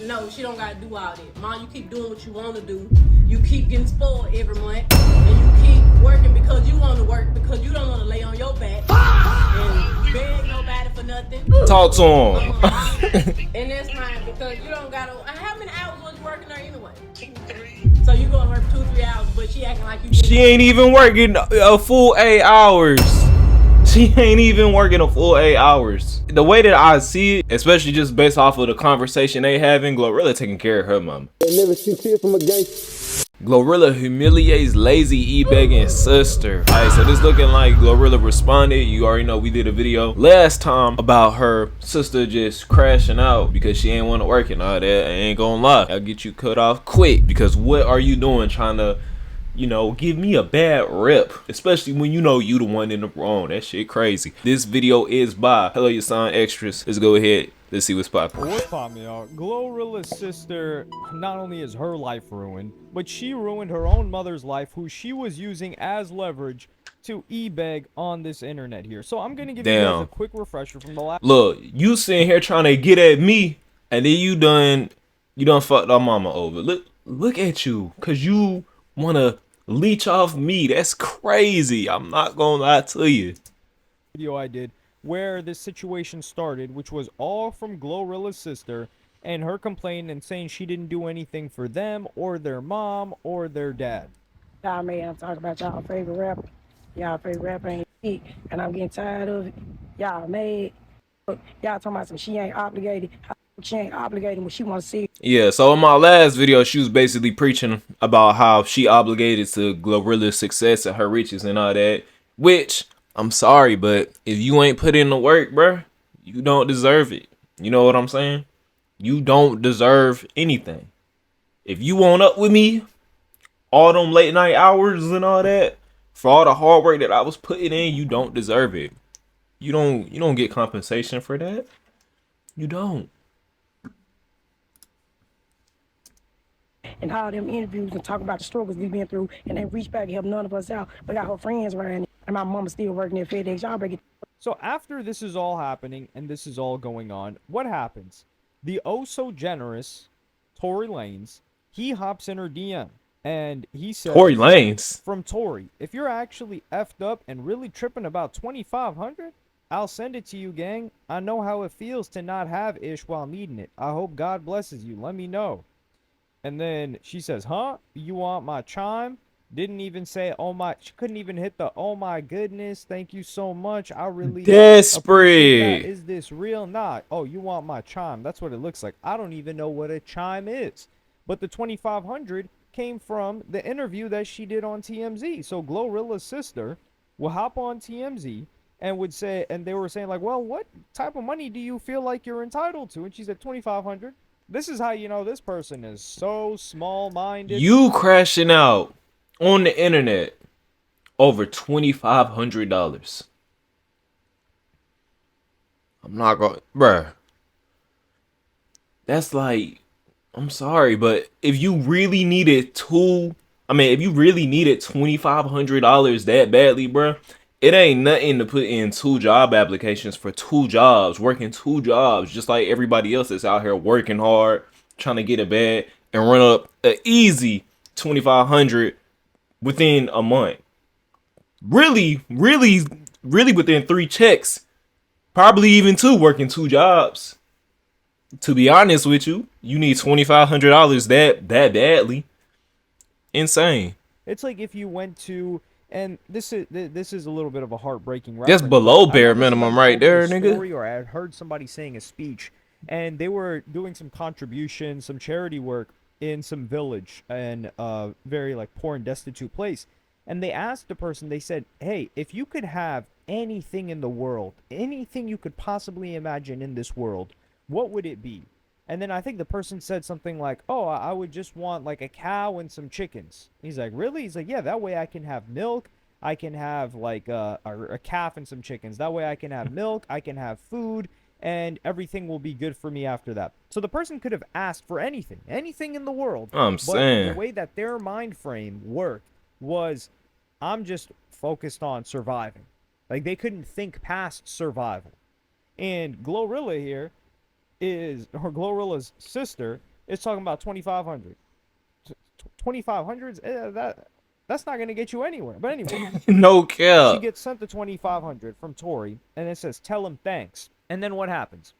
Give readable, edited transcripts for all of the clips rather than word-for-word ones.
No, she don't gotta do all that. Mom, you keep doing what you want to do. You keep getting spoiled every month, and you keep working because you want to work, because you don't want to lay on your back and beg nobody for nothing. Talk to him. And that's fine because you don't gotta. How many hours was you working there anyway? 3. So you gonna work 2-3 hours, but she acting like you. She ain't even working a full 8 hours. She ain't even working a full 8 hours. The way that I see it, especially just based off of the conversation they having, Glorilla taking care of her mama. Never see tears from a gay. Glorilla humiliates lazy e-begging sister. Alright, so this looking like Glorilla responded. You already know we did a video last time about her sister just crashing out because she ain't want to work and all that. I ain't gonna lie, I'll get you cut off quick, because what are you doing trying to, you know, give me a bad rep, especially when you know you the one in the wrong. That shit crazy. This video is by Hello Your Son Extras. Let's go ahead. Let's see what's popping. What's popping, y'all? Glorilla's sister, not only is her life ruined, but she ruined her own mother's life, who she was using as leverage to e-beg on this internet here. So I'm gonna give you guys a quick refresher from the last. Look, you sitting here trying to get at me, and then you done fucked our mama over. Look at you, cause you wanna leech off me. That's crazy. I'm not gonna lie to you. Video I did where this situation started, which was all from Glorilla's sister and her complaining and saying she didn't do anything for them or their mom or their dad. Y'all man, I'm talking about y'all favorite rapper. Y'all favorite rapper ain't shit, and I'm getting tired of it. Y'all mad. Y'all talking about some she ain't obligated. She ain't obligated when she want to see. Yeah, so in my last video, she was basically preaching about how she obligated to Glorilla's success and her riches and all that, which, I'm sorry, but if you ain't put in the work, bruh, you don't deserve it. You know what I'm saying? You don't deserve anything. If you want up with me, all them late night hours and all that, for all the hard work that I was putting in, you don't deserve it. You don't get compensation for that. You don't. And all them interviews and talk about the struggles we've been through, and they reach back and help none of us out. But got her friends around, and my mama still working at FedEx. Y'all break it. So after this is all happening and this is all going on, what happens? The oh so generous Tory Lanez, he hops in her DM and he says, Tory Lanez from Tory, if you're actually effed up and really tripping about 2,500, I'll send it to you, gang. I know how it feels to not have ish while needing it. I hope God blesses you. Let me know. And then she says, huh? You want my chime? Didn't even say, oh my, she couldn't even hit the, oh my goodness, thank you so much. I really desperate. Is this real? Nah. Oh, you want my chime? That's what it looks like. I don't even know what a chime is. But the 2,500 came from the interview that she did on TMZ. So Glorilla's sister will hop on TMZ and would say, and they were saying like, well, what type of money do you feel like you're entitled to? And she said 2,500. This is how you know this person is so small-minded. You crashing out on the internet over $2,500. I'm not going, bruh. That's like, I'm sorry, but if you really needed if you really needed $2,500 that badly, bruh, it ain't nothing to put in 2 job applications for 2 jobs, working 2 jobs, just like everybody else that's out here working hard, trying to get a bag and run up an easy $2,500 within a month. Really within 3 checks, probably even 2, working 2 jobs. To be honest with you, you need $2,500 that badly. Insane. It's like if you went to, and this is a little bit of a heartbreaking reference. That's below bare minimum right there, nigga. Or I had heard somebody saying a speech, and they were doing some contribution, some charity work in some village and very like poor and destitute place. And they asked the person, they said, hey, if you could have anything in the world, anything you could possibly imagine in this world, what would it be? And then I think the person said something like, oh, I would just want like a cow and some chickens. He's like, really? He's like, yeah, that way I can have milk. I can have like a calf and some chickens. That way I can have milk. I can have food. And everything will be good for me after that. So the person could have asked for anything in the world. I'm saying. The way that their mind frame worked was, I'm just focused on surviving. Like they couldn't think past survival. And Glorilla's sister It's talking about 2,500. 2,500. That's not gonna get you anywhere. But anyway, No she cap. gets sent the 2,500 from Tory, and it says, "Tell him thanks." And then what happens?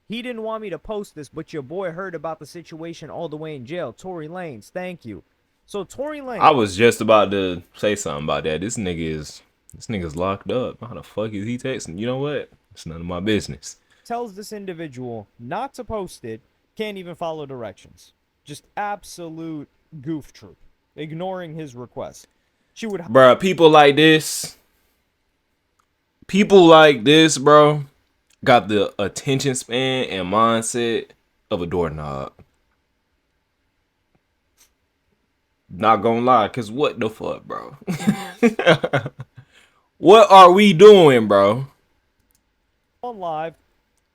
He didn't want me to post this, but your boy heard about the situation all the way in jail. Tory Lanez, thank you. So Tory I Lanez was just about to say something about that. This nigga's locked up. How the fuck is he texting? You know what? It's none of my business. tells this individual not to post it, can't even follow directions. Just absolute goof troop, ignoring his request. She would Bruh, people like this, bro, got the attention span and mindset of a doorknob. Not gonna lie, cause what the fuck, bro? What are we doing, bro? on live,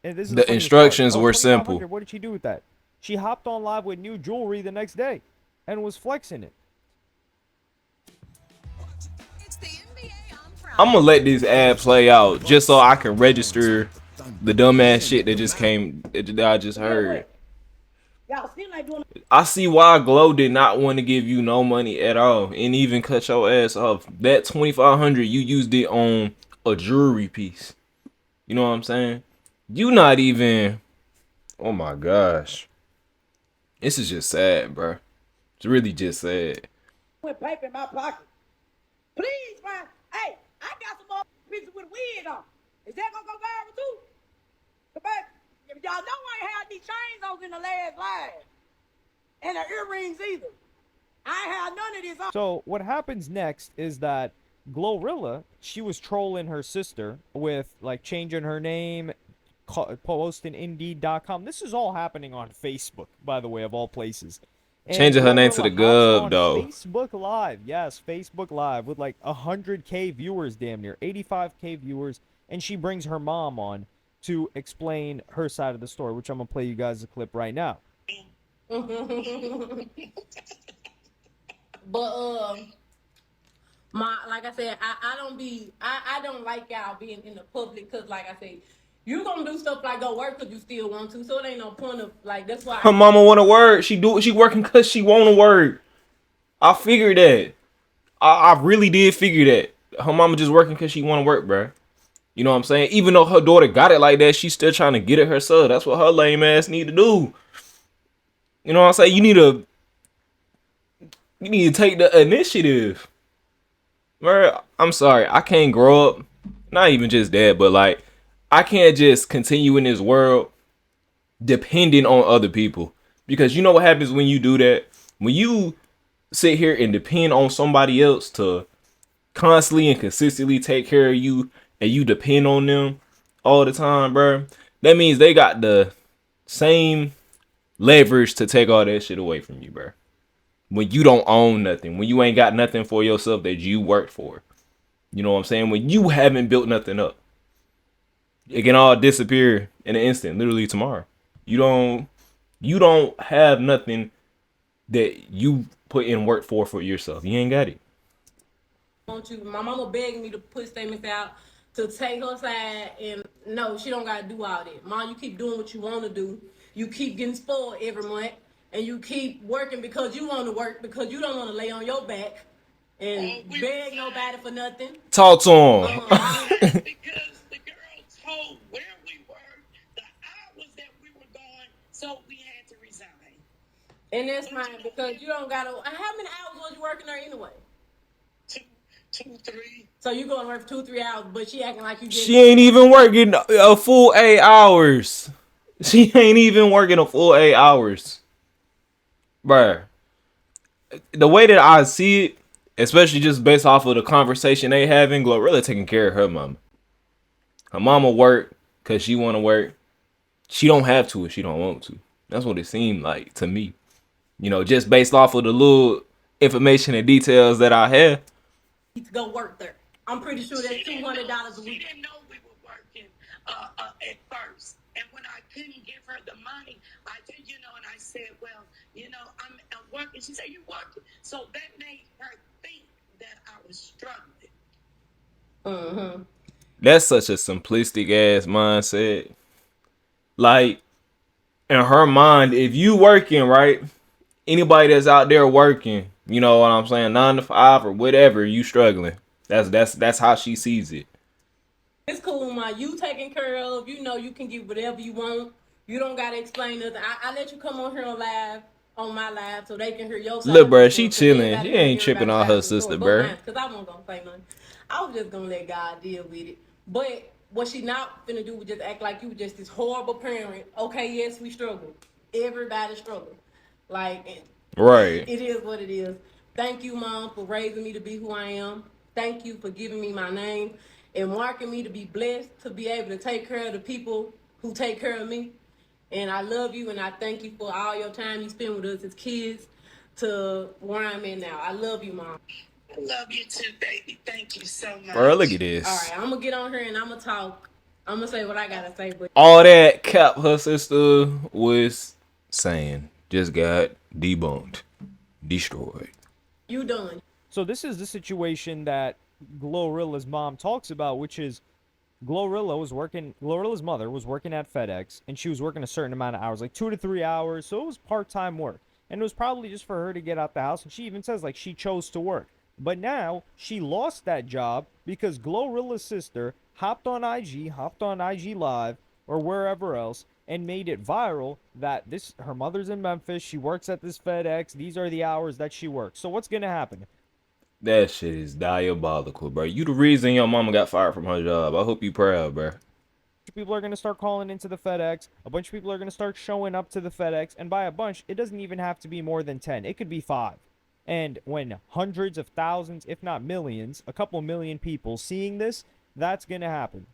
and this is The funniest part. instructions were 2,500, simple. what did she do with that? She hopped on live with new jewelry the next day and was flexing it. It's the NBA on Friday. I'm gonna let this ad play out just so I can register the dumbass shit that I just heard. Y'all seem like doing I see why Glow did not want to give you no money at all and even cut your ass off. That 2,500, you used it on a jewelry piece. You know what I'm saying? You not even. Oh my gosh. This is just sad, bro. It's really just sad. with paper in my pocket. Please, man. Hey, I got some more pictures with a wig on. Is that gonna go viral too? But baby, y'all know I ain't had these chains on in the last live. And the earrings either. I ain't had none of this on. So what happens next is that Glorilla, she was trolling her sister with like changing her name, posting Indeed.com. This is all happening on Facebook, by the way, of all places. And Changing her name to Glorilla the hops Gov, on though. Facebook Live, yes, Facebook Live with like 100K viewers, damn near 85K viewers, and she brings her mom on to explain her side of the story, which I'm gonna play you guys a clip right now. But like I said, I don't like y'all being in the public because like I said, you gonna do stuff like go work because you still want to, so it ain't no point of like that's why. Her mama want to work. She working cause she want to work. I figured that. I really did figure that. Her mama just working cause she want to work, bro. You know what I'm saying? Even though her daughter got it like that, she's still trying to get it herself. That's what her lame ass need to do. You know what I'm saying? You need to take the initiative. Bro, I'm sorry. I can't grow up. Not even just that, but like I can't just continue in this world depending on other people. Because you know what happens when you do that? When you sit here and depend on somebody else to constantly and consistently take care of you and you depend on them all the time, bro, that means they got the same leverage to take all that shit away from you, bro. When you don't own nothing, when you ain't got nothing for yourself that you worked for. You know what I'm saying? When you haven't built nothing up, it can all disappear in an instant, literally tomorrow. You don't have nothing that you put in work for yourself. You ain't got it. My mama begged me to put statements out to take her side, and no, she don't gotta do all that. Mom, you keep doing what you want to do. You keep getting spoiled every month, and you keep working because you want to work because you don't want to lay on your back and beg nobody for nothing. Talk to him. Because the girl told where we were, the hours that we were going, so we had to resign. And that's fine because you don't gotta. How many hours was you working there anyway? Two, 3. So you going to work 2-3 hours, but she acting like you didn't. She ain't even working a full 8 hours. She ain't even working a full 8 hours. Bruh. The way that I see it, especially just based off of the conversation they having, Glorilla taking care of her mama. Her mama work because she want to work. She don't have to if she don't want to. That's what it seemed like to me. You know, just based off of the little information and details that I have. To go work there. I'm pretty sure that's $200 a She week. didn't know we were working at first. And when I couldn't give her the money, I did, and I said, well, I'm working. She said, you working? So that made her think that I was struggling. Mm-hmm. That's such a simplistic ass mindset. Like, in her mind, if you working, right, anybody that's out there working, you know what I'm saying, 9 to 5 or whatever, you struggling. That's how she sees it. It's cool, ma. You taken care of. You know you can get whatever you want. You don't gotta explain nothing. I let you come on here on my live, so they can hear your side Look, of the bruh, she story. Cause chilling. everybody She heard ain't tripping everybody's on side her of the story. sister, But bruh. mine, cause I wasn't gonna say nothing. I was just gonna let God deal with it. But what she not finna do was just act like you were just this horrible parent. Okay, yes, we struggle. Everybody struggle. Like Right. it is what it is. Thank you, Mom, for raising me to be who I am. Thank you for giving me my name and marking me to be blessed to be able to take care of the people who take care of me. And I love you and I thank you for all your time you spend with us as kids to where I'm in now. I love you, Mom. I love you too, baby. Thank you so Bruh, look much. at All this. right, I'm gonna get on here and I'm gonna talk. I'm gonna say what I gotta say, but All that cap her sister was saying just got debunked, destroyed. you done. So this is the situation that Glorilla's mom talks about, which is Glorilla's mother was working at FedEx, and she was working a certain amount of hours, like 2 to 3 hours, so it was part-time work. And it was probably just for her to get out the house, and she even says, like, she chose to work. But now, she lost that job because Glorilla's sister hopped on IG Live, or wherever else, and made it viral that her mother's in Memphis, she works at this FedEx, these are the hours that she works. So what's gonna happen? That shit is diabolical, bro. You the reason your mama got fired from her job. I hope you proud, bro. People are going to start calling into the FedEx. A bunch of people are going to start showing up to the FedEx. And by a bunch, it doesn't even have to be more than 10. It could be 5. And when hundreds of thousands, if not millions, a couple million people seeing this, that's going to happen.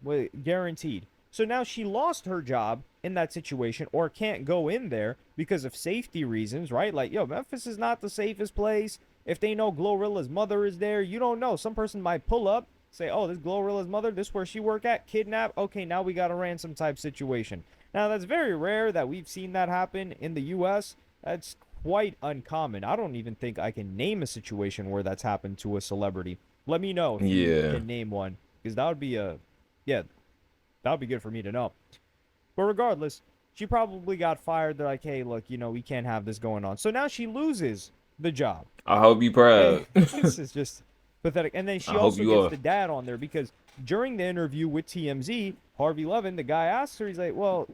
Guaranteed. So now she lost her job in that situation or can't go in there because of safety reasons, right? Like, yo, Memphis is not the safest place. If they know Glorilla's mother is there, you don't know. Some person might pull up, say, oh, this Glorilla's mother, this where she work at, kidnap. Okay, now we got a ransom type situation. Now, that's very rare that we've seen that happen in the U.S. That's quite uncommon. I don't even think I can name a situation where that's happened to a celebrity. Let me know if you Yeah. can name one, because that would be that would be good for me to know. But regardless, she probably got fired. They're like, hey, look, we can't have this going on. So now she loses the job. I hope you proud. This is just pathetic. And then she I hope also you gets are. the dad on there because during the interview with TMZ, Harvey Levin, the guy asks her, he's like, well,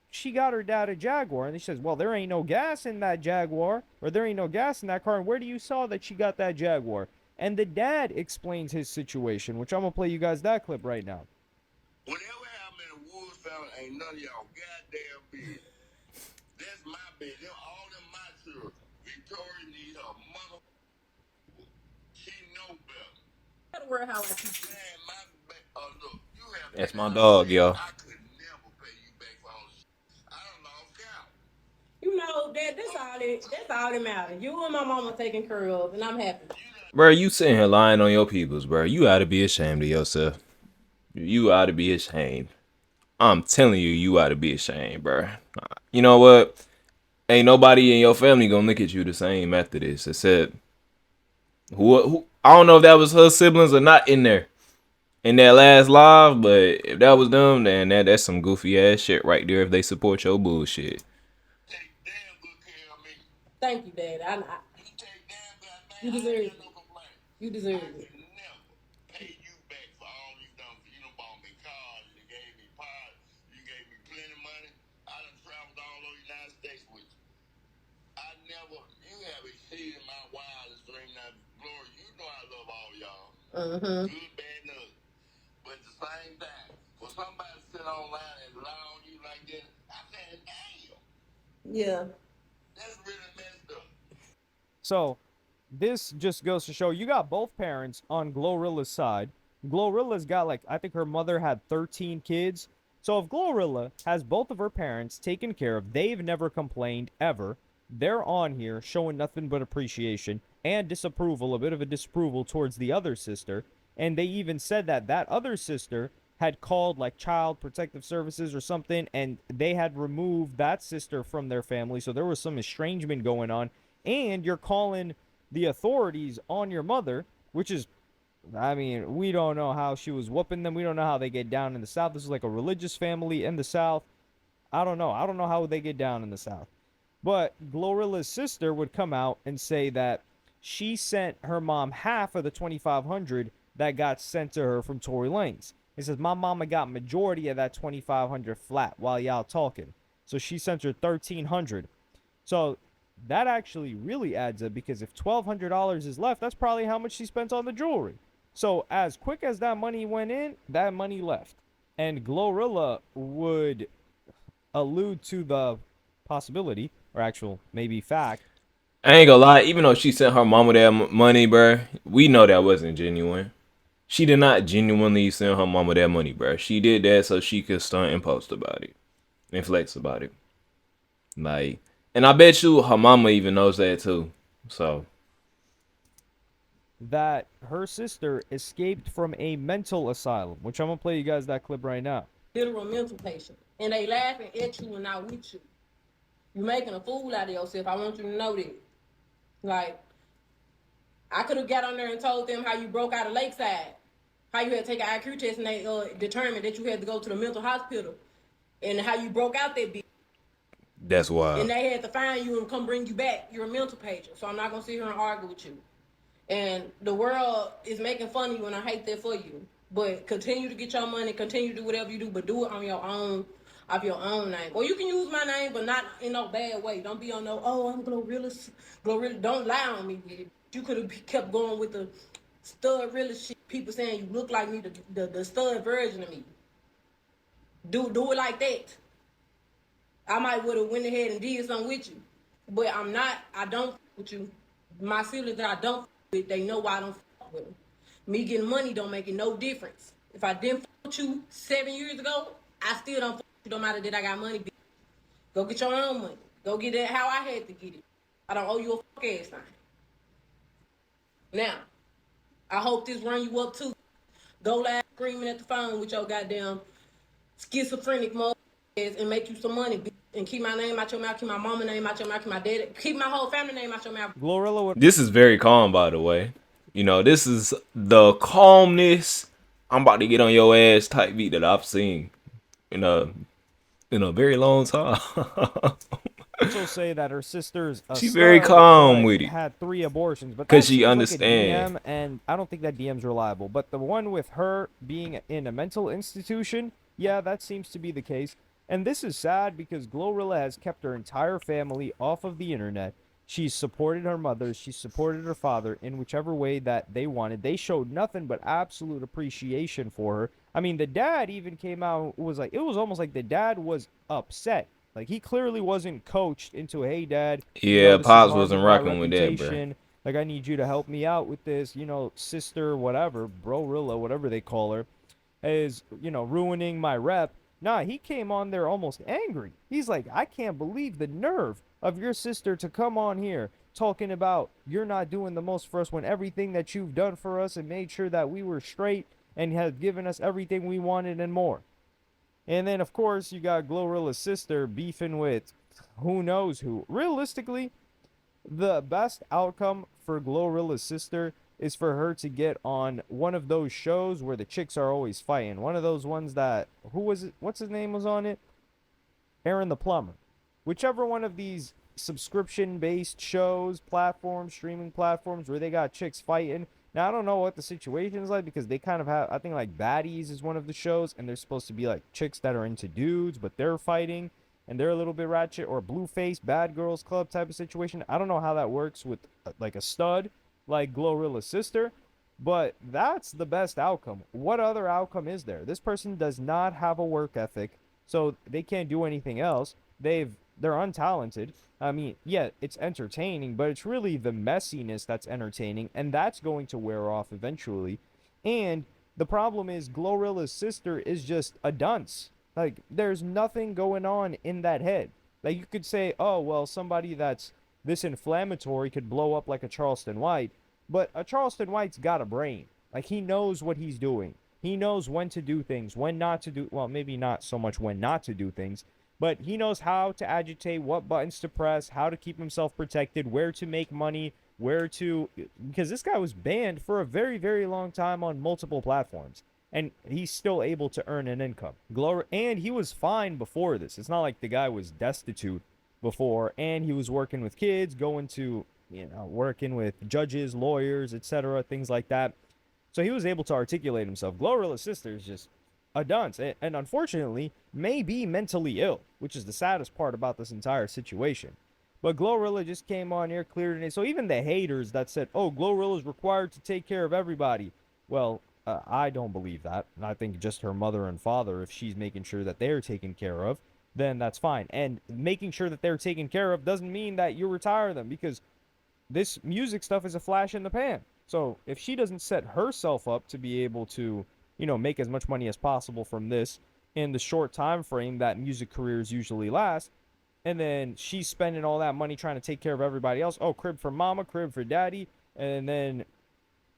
she got her dad a Jaguar. And he says, well, there ain't no gas in that Jaguar, or there ain't no gas in that car. And where do you saw that she got that Jaguar? And the dad explains his situation, which I'm going to play you guys that clip right now. Whatever happened in the Woods family ain't none of y'all goddamn business. That's my business. All them my children. Victoria need her mother. She know better. Tell the world how I teach you. Man, look, you have That's been my out dog, there. y'all. I could never pay you back for all this shit. I done lost count. You know that's all that matters. You and my mama taken care of, and I'm happy. Bro, you sitting here lying on your peoples, bro. You ought to be ashamed of yourself. You ought to be ashamed. I'm telling you, you ought to be ashamed, bro. You know what? Ain't nobody in your family gonna look at you the same after this, except who I don't know if that was her siblings or not in there in that last live, but if that was them, then that's some goofy ass shit right there. If they support your bullshit, Take damn good care of me. Thank you, Dad. You take damn good, man. You I deserve ain't it. got no complaint. You deserve I it. could never pay you back for all you done. You done bought me cars, you gave me pies, you gave me plenty of money. I done traveled all over the United States with you. You have exceeded my wildest dream. Now, Glory, you know I love all y'all. Mm-hmm. Good, bad, and ugly. But at the same time, for somebody to sit online and lie on you like that, I said, damn, Yeah. that's really messed up. So, this just goes to show you got both parents on Glorilla's side. Glorilla's got, like, I think her mother had 13 kids. So if Glorilla has both of her parents taken care of, they've never complained ever. They're on here showing nothing but appreciation and disapproval, a bit of a disapproval towards the other sister. And they even said that that other sister had called like child protective services or something, and they had removed that sister from their family. So there was some estrangement going on. And you're calling the authorities on your mother, which is, I mean, we don't know how she was whooping them. We don't know how they get down in the South. This is like a religious family in the South. I don't know. I don't know how they get down in the South. But Glorilla's sister would come out and say that she sent her mom half of the 2,500 that got sent to her from Tory Lanez. He says, my mama got majority of that 2,500 flat while y'all talking. So she sent her 1,300. So that actually really adds up, because if $1,200 is left, that's probably how much she spent on the jewelry. So as quick as that money went in, that money left. And Glorilla would allude to the possibility, or actual maybe fact. I ain't gonna lie, even though she sent her mama that money, bruh, we know that wasn't genuine. She did not genuinely send her mama that money, bruh. She did that so she could stunt and post about it and flex about it. Like, and I bet you her mama even knows that too. So That her sister escaped from a mental asylum, which I'm gonna play you guys that clip right now. Literal mental patient. And they laughing at you and not with you. You making a fool out of yourself. I want you to know that. Like, I could have got on there and told them how you broke out of Lakeside. How you had to take an IQ test and they determined that you had to go to the mental hospital. And how you broke out that bitch. that's wild. And they had to find you and come bring you back. You're a mental patient. So I'm not going to sit here and argue with you. And the world is making fun of you, and I hate that for you. But continue to get your money, continue to do whatever you do, but do it on your own, of your own name. Or you can use my name, but not in no bad way. Don't be on no, oh, I'm Glorilla. Glorilla. Don't lie on me. You could have kept going with the stud realist shit. People saying you look like me, the stud version of me. Do it like that. I might would have went ahead and did something with you. But I don't with you. My siblings that I don't with, they know why I don't with them. Me getting money don't make it no difference. If I didn't with you 7 years ago, I still don't with you no matter that I got money. Go get your own money. Go get it how I had to get it. I don't owe you a ass thing. Now, I hope this run you up too. Go laugh screaming at the phone with your goddamn schizophrenic mother and make you some money, and keep my name out your mouth, keep my mama name out your mouth, keep my daddy, keep my whole family name out your mouth. Glorilla would This is very calm, by the way. You know, this is the calmness I'm about to get on your ass type beat that I've seen in a very long time. also say that her sister's a She very stud, calm but with it. had 3 abortions, but 'Cause that she seems understand. like a DM, and I don't think that DM's reliable. But the one with her being in a mental institution, yeah, that seems to be the case. And this is sad because Glorilla has kept her entire family off of the internet. She's supported her mother, she supported her father in whichever way that they wanted. They showed nothing but absolute appreciation for her. I mean, the dad even came out, was like, it was almost like the dad was upset. Like, he clearly wasn't coached into, hey, dad, Yeah, this is Pops harming wasn't my rocking with that, bro. reputation. Like, I need you to help me out with this, sister, whatever, Brorilla, whatever they call her, is, ruining my rep. Nah, he came on there almost angry. He's like, I can't believe the nerve of your sister to come on here talking about you're not doing the most for us when everything that you've done for us and made sure that we were straight and have given us everything we wanted and more. And then, of course, you got Glorilla's sister beefing with who knows who. Realistically, the best outcome for Glorilla's sister is for her to get on one of those shows where the chicks are always fighting. One of those ones that, who was it? What's his name was on it? Aaron the Plumber. Whichever one of these subscription-based shows, platforms, streaming platforms where they got chicks fighting. Now, I don't know what the situation is like because they kind of have, I think like Baddies is one of the shows, and they're supposed to be like chicks that are into dudes, but they're fighting, and they're a little bit ratchet, or Blueface, Bad Girls Club type of situation. I don't know how that works with like a stud like Glorilla's sister, but that's the best outcome. What other outcome is there? This person does not have a work ethic, so they can't do anything else. They're untalented. I mean, yeah, it's entertaining, but it's really the messiness that's entertaining, and that's going to wear off eventually. And the problem is Glorilla's sister is just a dunce. Like, there's nothing going on in that head. Like, you could say, oh, well, somebody that's this inflammatory could blow up like a Charleston White, but a Charleston White's got a brain. Like, he knows what he's doing. He knows when to do things, when not to do, well, maybe not so much when not to do things, but he knows how to agitate, what buttons to press, how to keep himself protected, where to make money, because this guy was banned for a very, very long time on multiple platforms. and he's still able to earn an income. And he was fine before this. It's not like the guy was destitute before, and he was working with kids, going to, working with judges, lawyers, etc., things like that. So he was able to articulate himself. Glorilla's sister is just a dunce, and unfortunately may be mentally ill, which is the saddest part about this entire situation. But Glorilla just came on here, cleared it. So even the haters that said, oh, Glorilla's required to take care of everybody, well, I don't believe that. And I think just her mother and father, if she's making sure that they're taken care of, then that's fine. And making sure that they're taken care of doesn't mean that you retire them, because this music stuff is a flash in the pan. So if she doesn't set herself up to be able to, make as much money as possible from this in the short time frame that music careers usually last, and then she's spending all that money trying to take care of everybody else. Oh, crib for mama, crib for daddy, and then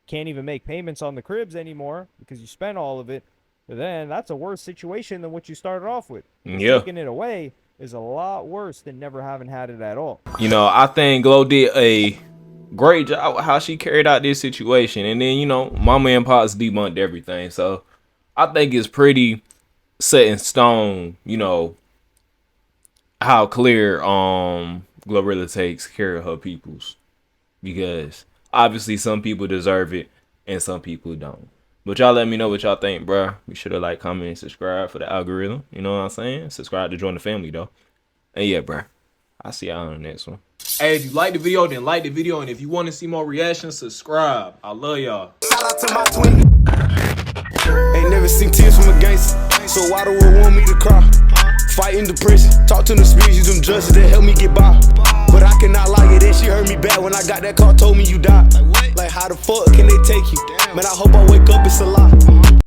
can't even make payments on the cribs anymore because you spent all of it. Then that's a worse situation than what you started off with. Yeah. Taking it away is a lot worse than never having had it at all. I think Glo did a great job how she carried out this situation. And then, Mama and Pops debunked everything. So I think it's pretty set in stone, how clear Glorilla takes care of her peoples. Because obviously some people deserve it and some people don't. But y'all let me know what y'all think, bruh. Be sure to like, comment, and subscribe for the algorithm. You know what I'm saying? Subscribe to join the family, though. And yeah, bruh. I'll see y'all on the next one. Hey, if you like the video, then like the video. And if you want to see more reactions, subscribe. I love y'all. Shout out to my twin. Ain't never seen tears from a gangster, so why the world want me to cry? Fighting depression, talk to the spirits, use them judges that help me get by. But I cannot lie it, and she heard me bad when I got that call, told me you died. Like how the fuck can they take you? Man, I hope I wake up, it's a lie.